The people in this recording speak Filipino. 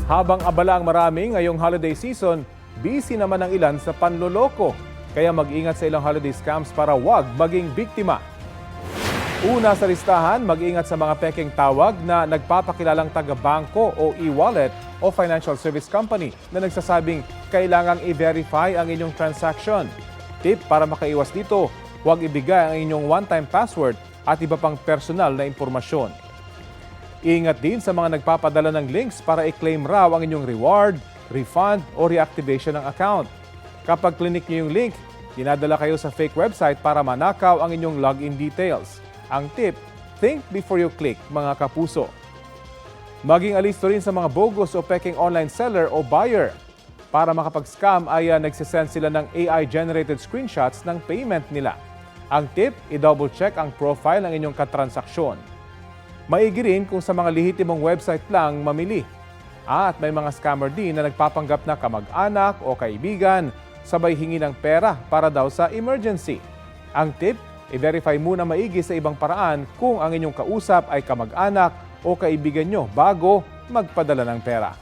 Habang abala ang marami ngayong holiday season, busy naman ang ilan sa panloloko. Kaya mag-ingat sa ilang holiday scams para wag maging biktima. Una sa listahan, mag-ingat sa mga pekeng tawag na nagpapakilalang taga-bangko o e-wallet o financial service company na nagsasabing kailangang i-verify ang inyong transaction. Tip para makaiwas dito, huwag ibigay ang inyong one-time password at iba pang personal na impormasyon. Ingat din sa mga nagpapadala ng links para i-claim raw ang inyong reward, refund o reactivation ng account. Kapag clinic niyo yung link, dinadala kayo sa fake website para manakaw ang inyong login details. Ang tip, think before you click, mga kapuso. Maging alisto rin sa mga bogus o peking online seller o buyer. Para makapag-scam ay nagsisend sila ng AI-generated screenshots ng payment nila. Ang tip, i-double check ang profile ng inyong katransaksyon. Maigi rin kung sa mga lehitimong website lang mamili. At may mga scammer din na nagpapanggap na kamag-anak o kaibigan, sabay hingi ng pera para daw sa emergency. Ang tip, i-verify muna maigi sa ibang paraan kung ang inyong kausap ay kamag-anak o kaibigan nyo bago magpadala ng pera.